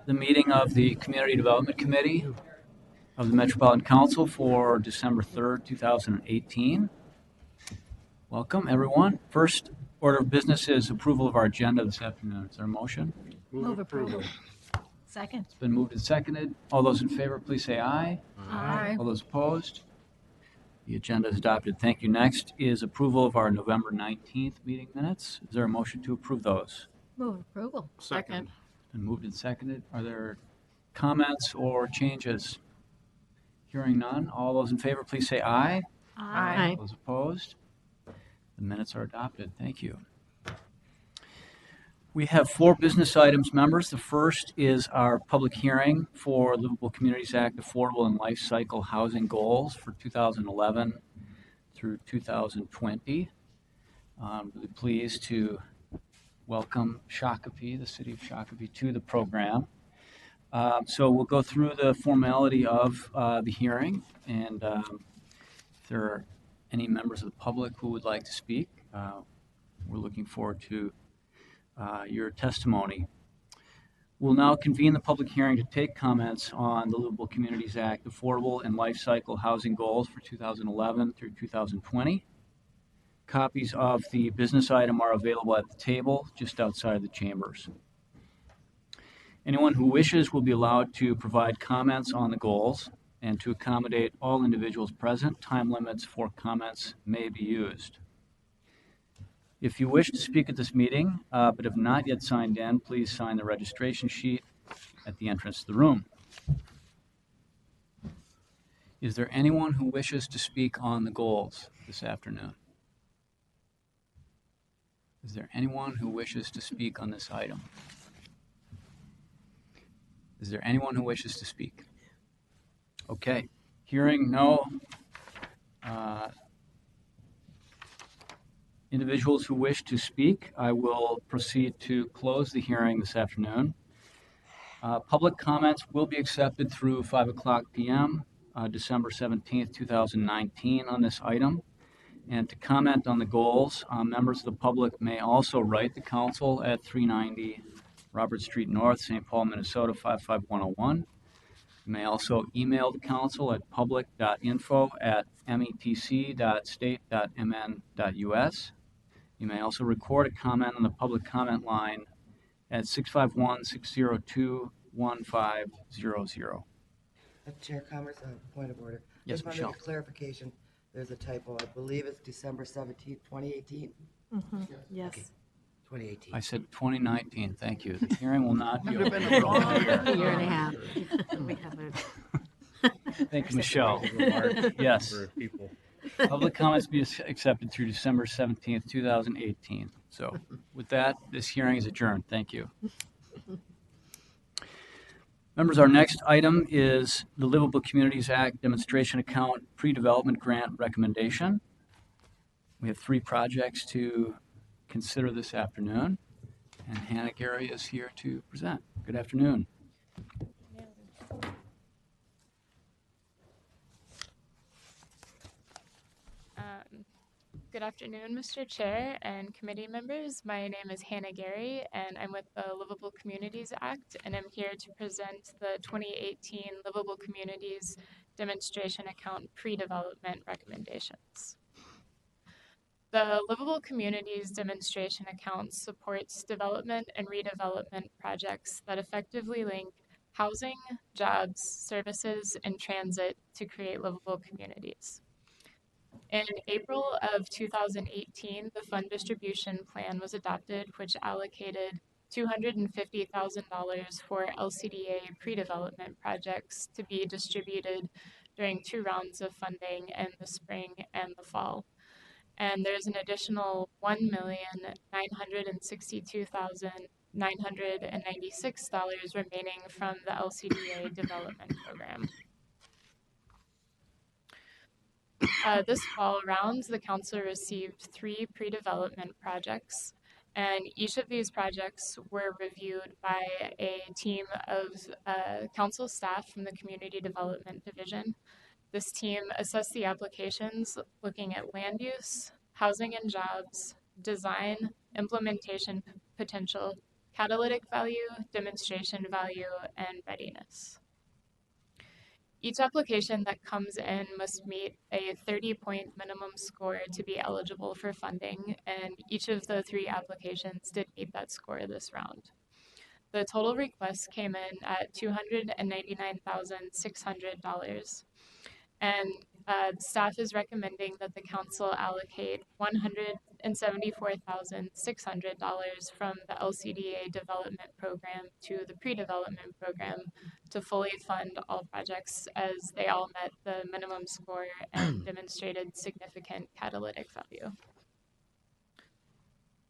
the meeting of the Community Development Committee of the Metropolitan Council for December 3rd, 2018. Welcome, everyone. First order of business is approval of our agenda this afternoon. Is there a motion? Move approval. Second. It's been moved and seconded. All those in favor, please say aye. Aye. All those opposed? The agenda is adopted. Thank you. Next is approval of our November 19th meeting minutes. Is there a motion to approve those? Move approval. Second. It's been moved and seconded. Are there comments or changes? Hearing none. All those in favor, please say aye. Aye. Those opposed? The minutes are adopted. Thank you. We have 4 business items, members. The first is our public hearing for Livable Communities Act Affordable and Life Cycle Housing Goals for 2011 through 2020. I'm really pleased to welcome Shakopee, the city of Shakopee, to the program. So we'll go through the formality of the hearing, and if there are any members of the public who would like to speak, we're looking forward to your testimony. We'll now convene the public hearing to take comments on the Livable Communities Act Affordable and Life Cycle Housing Goals for 2011 through 2020. Copies of the business item are available at the table just outside the chambers. Anyone who wishes will be allowed to provide comments on the goals, and to accommodate all individuals present, time limits for comments may be used. If you wish to speak at this meeting, but have not yet signed in, please sign the registration sheet at the entrance to the room. Is there anyone who wishes to speak on the goals this afternoon? Is there anyone who wishes to speak on this item? Is there anyone who wishes to speak? Okay, hearing no individuals who wish to speak, I will proceed to close the hearing this afternoon. Public comments will be accepted through 5:00 p.m. December 17th, 2019 on this item. And to comment on the goals, members of the public may also write the council at 390 Robert Street North, St. Paul, Minnesota 55101. You may also email the council at public.info@metc.state.mn.us. You may also record a comment on the public comment line at 651-602-1500. Chair Commerce, point of order. Yes, Just want to Michelle. make a clarification. There's a typo. I believe it's December 17th, 2018. Yes. 2018. I said 2019. Thank you. The hearing will not be open. A year and a half. We have it. Thank you, Michelle. Yes. Public comments be accepted through December 17th, 2018. So with that, this hearing is adjourned. Thank you. Members, our next item is the Livable Communities Act Demonstration Account Pre-Development Grant Recommendation. We have 3 projects to consider this afternoon, and Hannah Gary is here to present. Good afternoon. Good afternoon, Mr. Chair and committee members. My name is Hannah Gary, and I'm with the Livable Communities Act, and I'm here to present the 2018 Livable Communities Demonstration Account Pre-Development Recommendations. The Livable Communities Demonstration Account supports development and redevelopment projects that effectively link housing, jobs, services, and transit to create livable communities. In April of 2018, the fund distribution plan was adopted, which allocated $250,000 for LCDA pre-development projects to be distributed during 2 rounds of funding in the spring and the fall. And there's an additional $1,962,996 remaining from the LCDA development program. This fall round, the council received 3 pre-development projects, and each of these projects were reviewed by a team of council staff from the Community Development Division. This team assessed the applications looking at land use, housing and jobs, design, implementation potential, catalytic value, demonstration value, and readiness. Each application that comes in must meet a 30-point minimum score to be eligible for funding, and each of the 3 applications did meet that score this round. The total requests came in at $299,600, and staff is recommending that the council allocate $174,600 from the LCDA development program to the pre-development program to fully fund all projects, as they all met the minimum score and demonstrated significant catalytic value.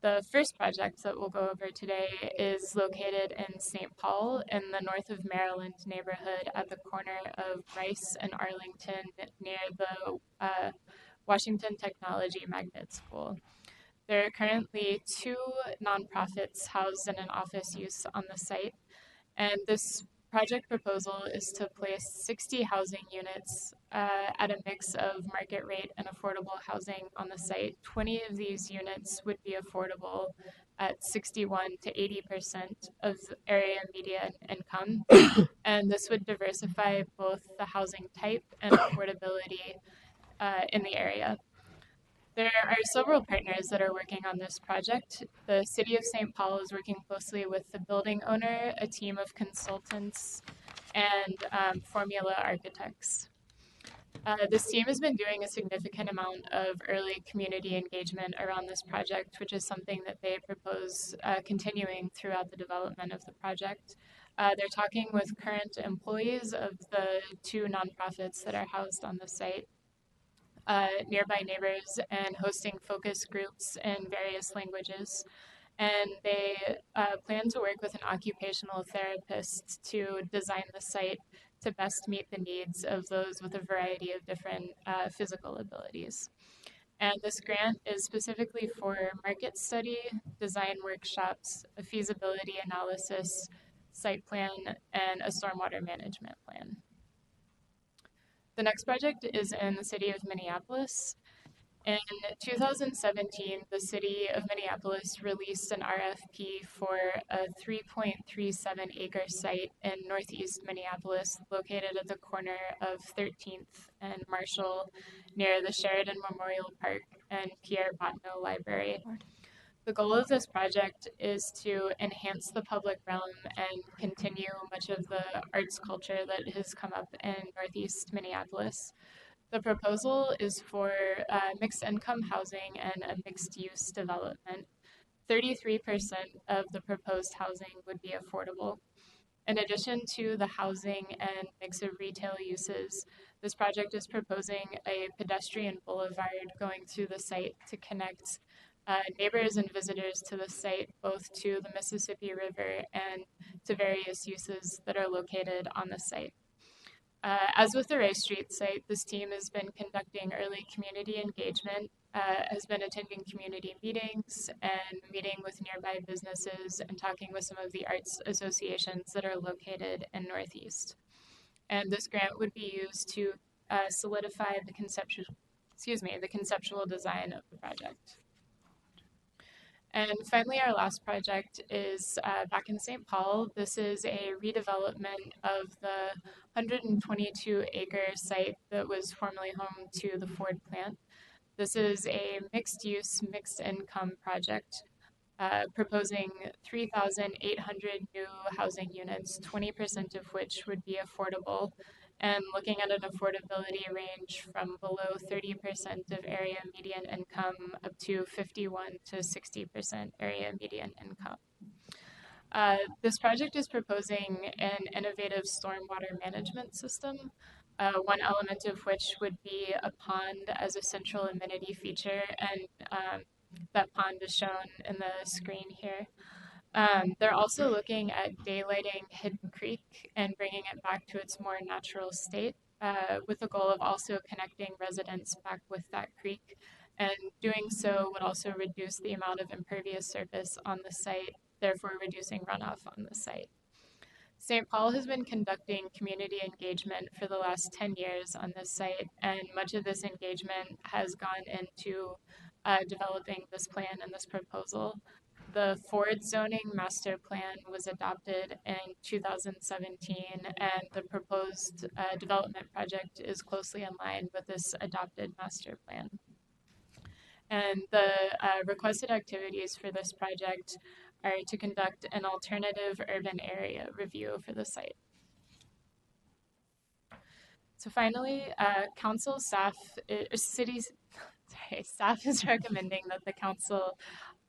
The first project that we'll go over today is located in St. Paul in the North of Maryland neighborhood at the corner of Rice and Arlington near the Washington Technology Magnet School. There are currently 2 nonprofits housed in an office use on the site, and this project proposal is to place 60 housing units at a mix of market rate and affordable housing on the site. 20 of these units would be affordable at 61 to 80% of area median income, and this would diversify both the housing type and affordability in the area. There are several partners that are working on this project. The City of St. Paul is working closely with the building owner, a team of consultants, and Formula Architects. This team has been doing a significant amount of early community engagement around this project, which is something that they propose continuing throughout the development of the project. They're talking with current employees of the 2 nonprofits that are housed on the site, nearby neighbors, and hosting focus groups in various languages. And they plan to work with an occupational therapist to design the site to best meet the needs of those with a variety of different physical abilities. And this grant is specifically for market study, design workshops, a feasibility analysis, site plan, and a stormwater management plan. The next project is in the city of Minneapolis. In 2017, the city of Minneapolis released an RFP for a 3.37 acre site in northeast Minneapolis, located at the corner of 13th and Marshall, near the Sheridan Memorial Park and Pierre Bottineau Library. The goal of this project is to enhance the public realm and continue much of the arts culture that has come up in northeast Minneapolis. The proposal is for mixed income housing and a mixed use development. 33% of the proposed housing would be affordable. In addition to the housing and mix of retail uses, this project is proposing a pedestrian boulevard going through the site to connect neighbors and visitors to the site, both to the Mississippi River and to various uses that are located on the site. As with the Rice Street site, this team has been conducting early community engagement, has been attending community meetings and meeting with nearby businesses and talking with some of the arts associations that are located in Northeast. And this grant would be used to solidify the conceptual design of the project. And finally, our last project is back in St. Paul. This is a redevelopment of the 122-acre site that was formerly home to the Ford plant. This is a mixed-use, mixed-income project proposing 3,800 new housing units, 20% of which would be affordable, and looking at an affordability range from below 30% of area median income up to 51 to 60% area median income. This project is proposing an innovative stormwater management system, one element of which would be a pond as a central amenity feature, and that pond is shown in the screen here. They're also looking at daylighting Hidden Creek and bringing it back to its more natural state, with the goal of also connecting residents back with that creek. And doing so would also reduce the amount of impervious surface on the site, therefore reducing runoff on the site. St. Paul has been conducting community engagement for the last 10 years on this site, and much of this engagement has gone into developing this plan and this proposal. The Ford zoning master plan was adopted in 2017, and the proposed development project is closely in line with this adopted master plan. And the requested activities for this project are to conduct an alternative urban area review for the site. So finally, council staff, staff is recommending that the council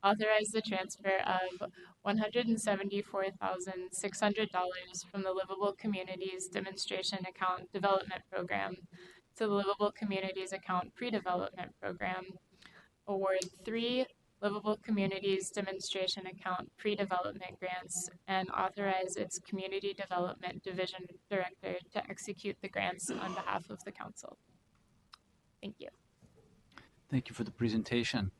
authorize the transfer of $174,600 from the Livable Communities Demonstration Account Development Program to the Livable Communities Account Pre-Development Program, award 3 Livable Communities Demonstration Account Pre-Development grants, and authorize its Community Development Division Director to execute the grants on behalf of the council. Thank you. Thank you for the presentation.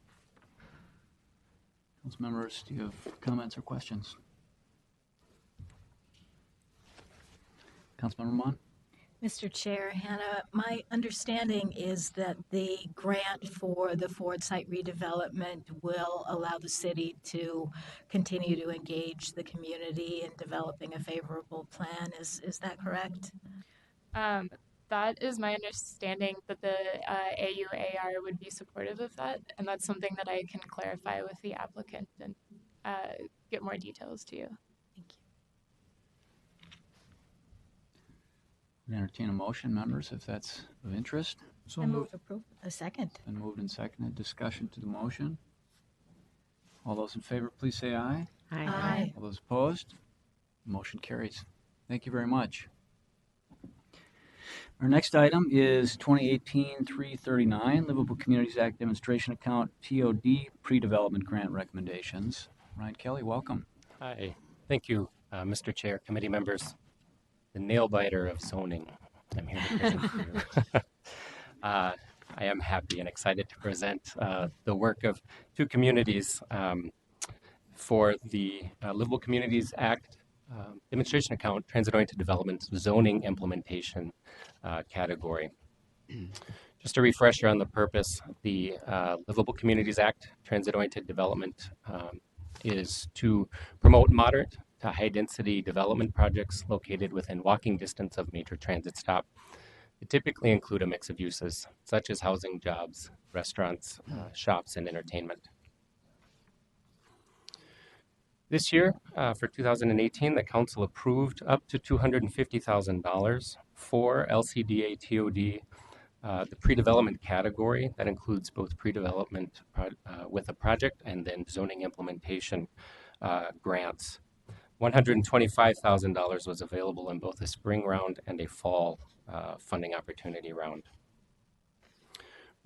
Council members, do you have comments or questions? Councilmember Mon? Mr. Chair, Hannah, my understanding is that the grant for the Ford site redevelopment will allow the city to continue to engage the community in developing a favorable plan. Is that correct? That is my understanding, that the AUAR would be supportive of that, and that's something that I can clarify with the applicant and get more details to you. Thank you. We entertain a motion, members, if that's of interest. I move approval. A second. Been moved and seconded. Discussion to the motion. All those in favor, please say aye. Aye. All those opposed? Motion carries. Thank you very much. Our next item is 2018-339, Livable Communities Act Demonstration Account TOD Pre-Development Grant Recommendations. Ryan Kelly, welcome. Hi, thank you, Mr. Chair, committee members, the nail biter of zoning. I'm here to present to you. I am happy and excited to present the work of 2 communities for the Livable Communities Act Demonstration Account Transit-Oriented Development Zoning Implementation category. Just a refresher on the purpose, the Livable Communities Act Transit-Oriented Development is to promote moderate to high-density development projects located within walking distance of major transit stop. They typically include a mix of uses, such as housing, jobs, restaurants, shops, and entertainment. This year, for 2018, the council approved up to $250,000 for LCDA TOD, the pre-development category. That includes both pre-development with a project and then zoning implementation grants. $125,000 was available in both a spring round and a fall funding opportunity round.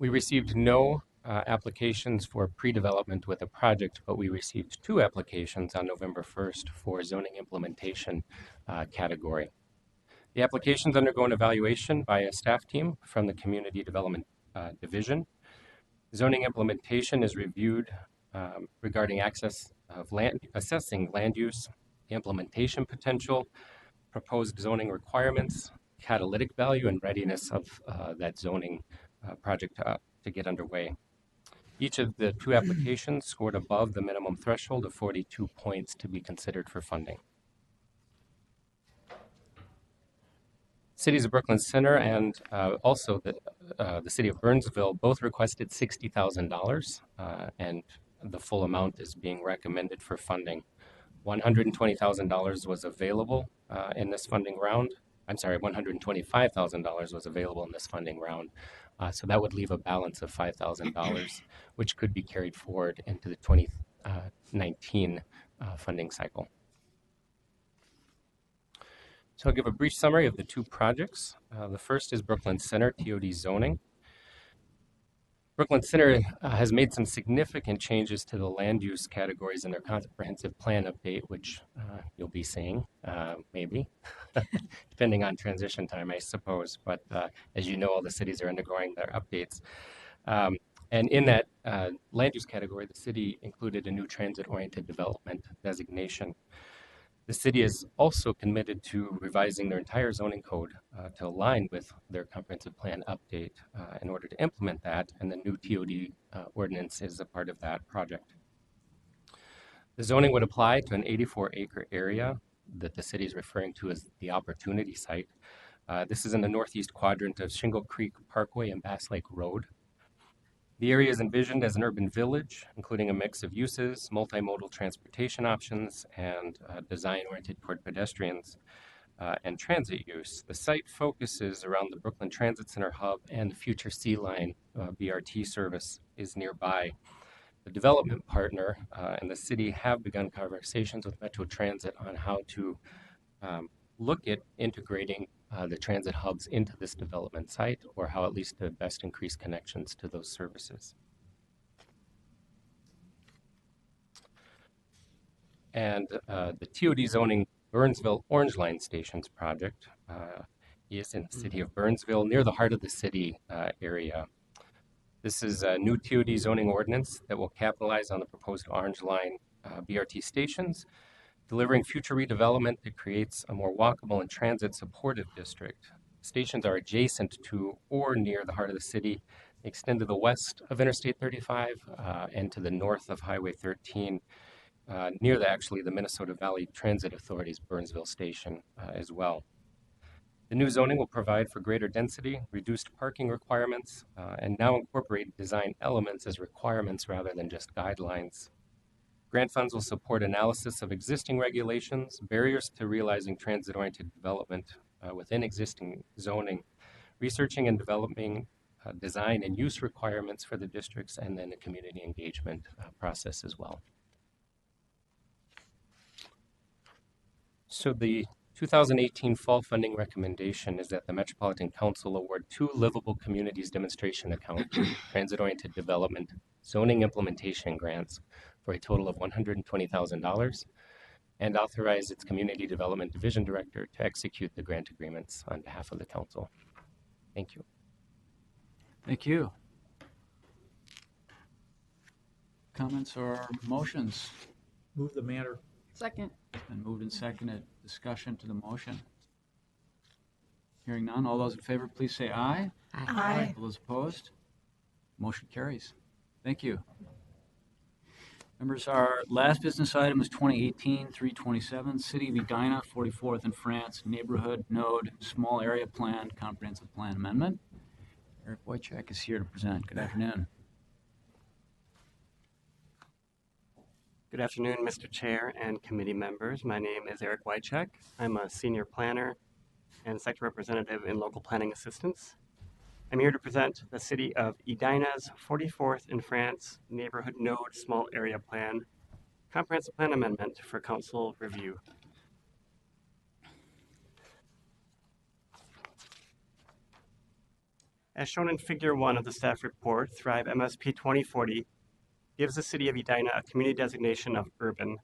We received no applications for pre-development with a project, but we received 2 applications on November 1st for zoning implementation category. The applications undergo an evaluation by a staff team from the Community Development Division. Zoning implementation is reviewed regarding access of land, assessing land use, implementation potential, proposed zoning requirements, catalytic value, and readiness of that zoning project to get underway. Each of the 2 applications scored above the minimum threshold of 42 points to be considered for funding. Cities of Brooklyn Center and also the city of Burnsville both requested $60,000, and the full amount is being recommended for funding. $120,000 was available in this funding round. I'm sorry, $125,000 was available in this funding round. So that would leave a balance of $5,000, which could be carried forward into the 2019 funding cycle. So I'll give a brief summary of the 2 projects. The first is Brooklyn Center TOD zoning. Brooklyn Center has made some significant changes to the land use categories in their comprehensive plan update, which you'll be seeing, maybe, depending on transition time, I suppose. But as you know, all the cities are undergoing their updates. And in that land use category, the city included a new transit-oriented development designation. The city is also committed to revising their entire zoning code to align with their comprehensive plan update in order to implement that, and the new TOD ordinance is a part of that project. The zoning would apply to an 84-acre area that the city is referring to as the Opportunity Site. This is in the northeast quadrant of Shingle Creek Parkway and Bass Lake Road. The area is envisioned as an urban village, including a mix of uses, multimodal transportation options, and design oriented toward pedestrians and transit use. The site focuses around the Brooklyn Transit Center hub, and the future C Line BRT service is nearby. The development partner and the city have begun conversations with Metro Transit on how to look at integrating the transit hubs into this development site, or how at least to best increase connections to those services. And the TOD zoning Burnsville Orange Line Stations project is in the city of Burnsville, near the heart of the city area. This is a new TOD zoning ordinance that will capitalize on the proposed Orange Line BRT stations, delivering future redevelopment that creates a more walkable and transit-supportive district. Stations are adjacent to or near the heart of the city, extend to the west of Interstate 35 and to the north of Highway 13, near the Minnesota Valley Transit Authority's Burnsville station as well. The new zoning will provide for greater density, reduced parking requirements, and now incorporate design elements as requirements rather than just guidelines. Grant funds will support analysis of existing regulations, barriers to realizing transit-oriented development within existing zoning, researching and developing design and use requirements for the districts, and then a community engagement process as well. So the 2018 fall funding recommendation is that the Metropolitan Council award 2 livable communities demonstration account transit-oriented development zoning implementation grants for a total of $120,000 and authorize its community development division director to execute the grant agreements on behalf of the council. Thank you. Thank you. Comments or motions? Move the matter. Second. It's been moved and seconded. Discussion to the motion. Hearing none, all those in favor, please say aye. Aye. All those opposed? Motion carries. Thank you. Members, our last business item is 2018-327, City of Edina, 44th and France, Neighborhood Node Small Area Plan, Comprehensive Plan Amendment. Eric Wojciak is here to present. Good afternoon. Good afternoon, Mr. Chair and committee members. My name is Eric Wojciak. I'm a senior planner and sector representative in local planning assistance. I'm here to present the City of Edina's 44th in France Neighborhood Node Small Area Plan, Comprehensive Plan Amendment for council review. As shown in Figure 1 of the staff report, Thrive MSP 2040 gives the City of Edina a community designation of urban.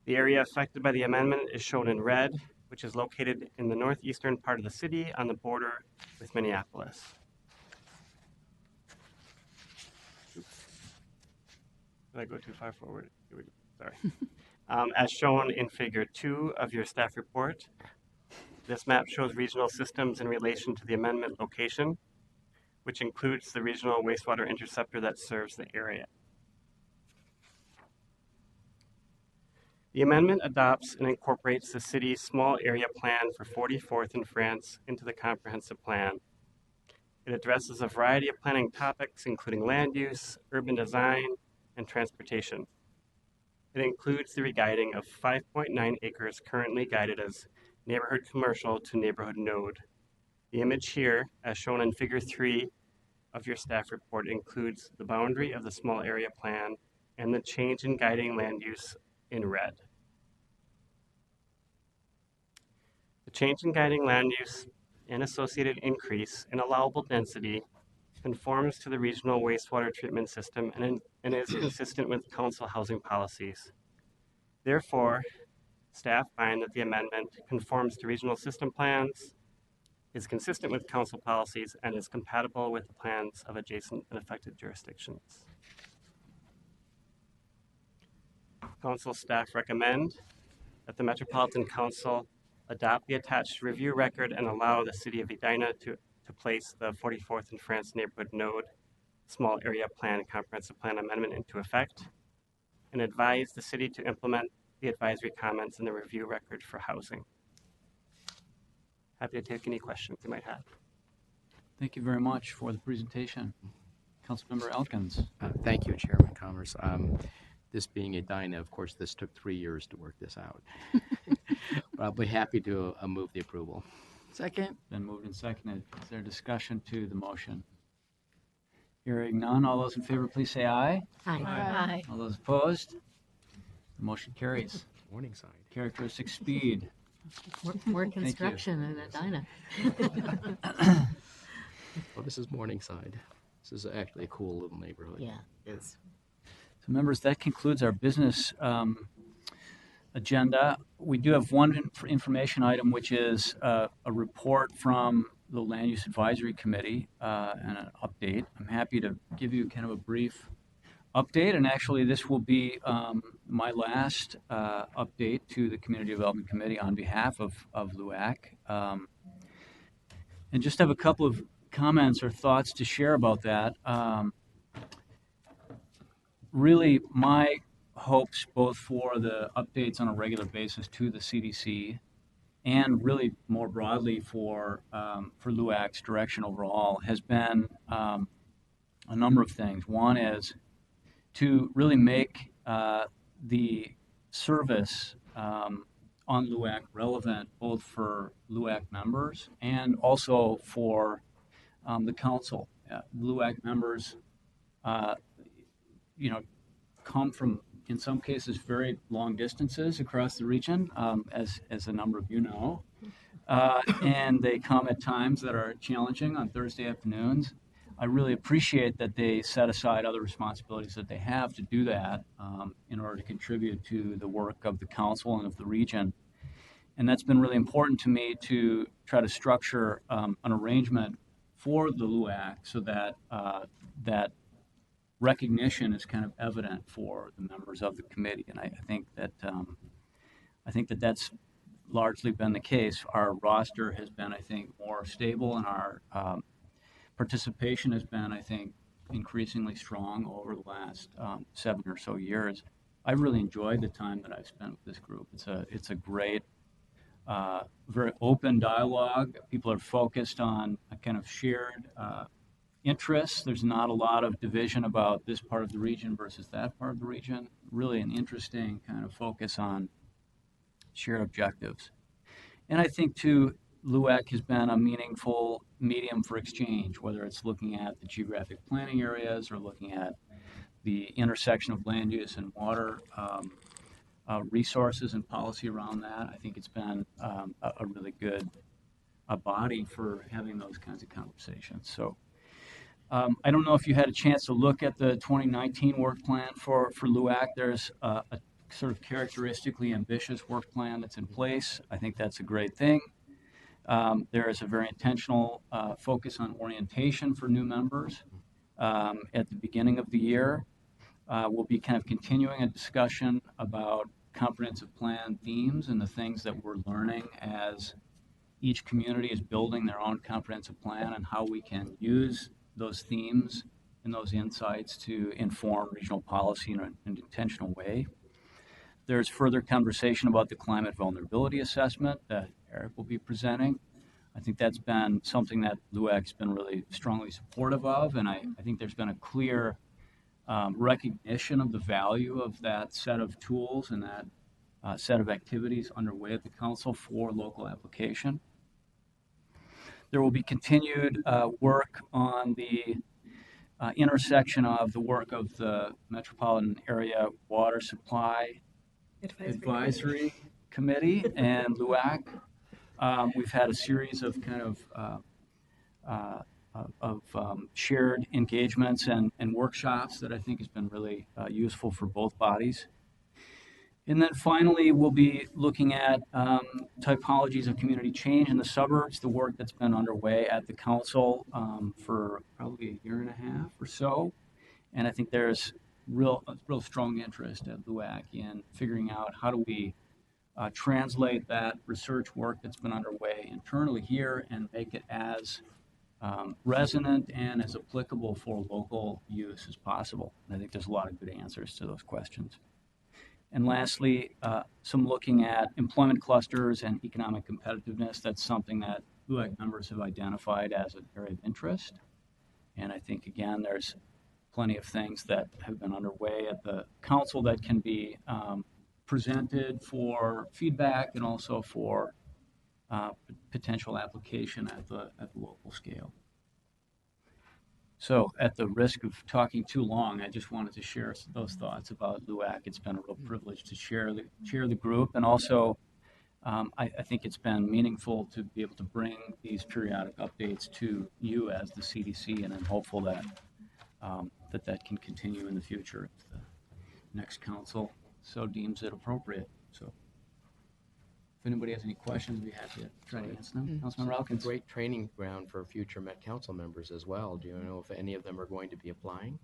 The area affected by the amendment is shown in red, which is located in the northeastern part of the city on the border with Minneapolis. Oops. Did I go too far forward? Here we go. Sorry. As shown in Figure 2 of your staff report, this map shows regional systems in relation to the amendment location, which includes the regional wastewater interceptor that serves the area. The amendment adopts and incorporates the city's small area plan for 44th in France into the comprehensive plan. It addresses a variety of planning topics, including land use, urban design, and transportation. It includes the reguiding of 5.9 acres currently guided as neighborhood commercial to neighborhood node. The image here, as shown in Figure 3 of your staff report, includes the boundary of the small area plan and the change in guiding land use in red. The change in guiding land use and associated increase in allowable density conforms to the regional wastewater treatment system and is consistent with council housing policies. Therefore, staff find that the amendment conforms to regional system plans, is consistent with council policies, and is compatible with the plans of adjacent and affected jurisdictions. Council staff recommend that the Metropolitan Council adopt the attached review record and allow the City of Edina to place the 44th in France Neighborhood Node Small Area Plan Comprehensive Plan Amendment into effect. and advise the city to implement the advisory comments in the review record for housing. Happy to take any questions you might have. Thank you very much for the presentation. Councilmember Elkins. Thank you, Chairman Commerce. This being Edina, of course, this took 3 years to work this out. But I'll be happy to move the approval. Second. Been moved and seconded. Is there discussion to the motion? Hearing none, all those in favor, please say aye. Aye. Aye. All those opposed? The motion carries. Morningside. Characteristic speed. More construction in Edina. Well, this is Morningside. This is actually a cool little neighborhood. Yeah, it's. So members, that concludes our business agenda. We do have one information item, which is a report from the Land Use Advisory Committee and an update. I'm happy to give you kind of a brief update, and actually this will be my last update to the Community Development Committee on behalf of LUAC. And just have a couple of comments or thoughts to share about that. Really, my hopes both for the updates on a regular basis to the CDC and really more broadly for LUAC's direction overall has been a number of things. One is to really make the service on LUAC relevant both for LUAC members and also for the council. LUAC members, come from, in some cases, very long distances across the region, as a number of you know. And they come at times that are challenging on Thursday afternoons. I really appreciate that they set aside other responsibilities that they have to do that in order to contribute to the work of the council and of the region. And that's been really important to me to try to structure an arrangement for the LUAC so that that recognition is kind of evident for the members of the committee. And I think that that's largely been the case. Our roster has been, I think, more stable, and our participation has been, I think, increasingly strong over the last 7 or so years. I've really enjoyed the time that I've spent with this group. It's a great, very open dialogue. People are focused on a kind of shared interests. There's not a lot of division about this part of the region versus that part of the region. Really an interesting kind of focus on shared objectives. And I think, too, LUAC has been a meaningful medium for exchange, whether it's looking at the geographic planning areas or looking at the intersection of land use and water resources and policy around that. I think it's been a really good body for having those kinds of conversations. So I don't know if you had a chance to look at the 2019 work plan for LUAC. There's a sort of characteristically ambitious work plan that's in place. I think that's a great thing. There is a very intentional focus on orientation for new members at the beginning of the year. We'll be kind of continuing a discussion about comprehensive plan themes and the things that we're learning as each community is building their own comprehensive plan and how we can use those themes and those insights to inform regional policy in an intentional way. There's further conversation about the climate vulnerability assessment that Eric will be presenting. I think that's been something that LUAC's been really strongly supportive of, and I think there's been a clear recognition of the value of that set of tools and that set of activities underway at the council for local application. There will be continued work on the intersection of the work of the Metropolitan Area Water Supply Advisory Committee and LUAC. We've had a series of kind of shared engagements and workshops that I think has been really useful for both bodies. And then finally, we'll be looking at typologies of community change in the suburbs, the work that's been underway at the council for probably a year and a half or so. And I think there's real strong interest at LUAC in figuring out how do we translate that research work that's been underway internally here and make it as resonant and as applicable for local use as possible. And I think there's a lot of good answers to those questions. And lastly, some looking at employment clusters and economic competitiveness. That's something that LUAC members have identified as an area of interest. And I think, again, there's plenty of things that have been underway at the council that can be presented for feedback and also for potential application at the local scale. So at the risk of talking too long, I just wanted to share those thoughts about LUAC. It's been a real privilege to chair the group, and also I think it's been meaningful to be able to bring these periodic updates to you as the CDC, and I'm hopeful that that can continue in the future if the next council so deems it appropriate. So if anybody has any questions, we'd be happy to try to answer them. Councilman It's a Ralkins. great training ground for future Met Council members as well. Do you know if any of them are going to be applying?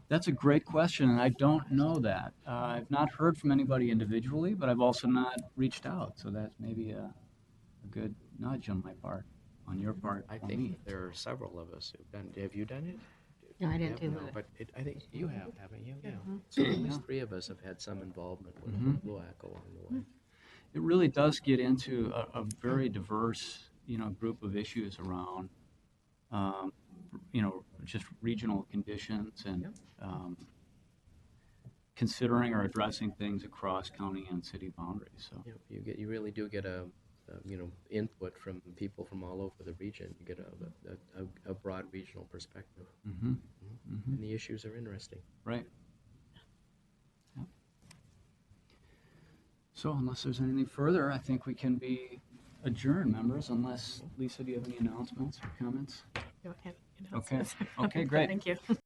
That's a great question, and I don't know that. I've not heard from anybody individually, but I've also not reached out. So that's maybe a good nudge on my part, on your part. I on think me. there are several of us who've done. Have you done it? No, I didn't Yeah, do no, it. but I think you have, haven't you? Yeah. So at least three of us have had some involvement with LUAC along the way. It really does get into a very diverse, group of issues around, just regional conditions and considering or addressing things across county and city boundaries. So You really do get a input from people from all over the region. You get a broad regional perspective, and the issues are interesting. right. Yep. So unless there's anything further, I think we can be adjourned, members. Unless Lisa, do you have any announcements or comments? Don't have any Okay. announcements. Okay. Great. Thank you.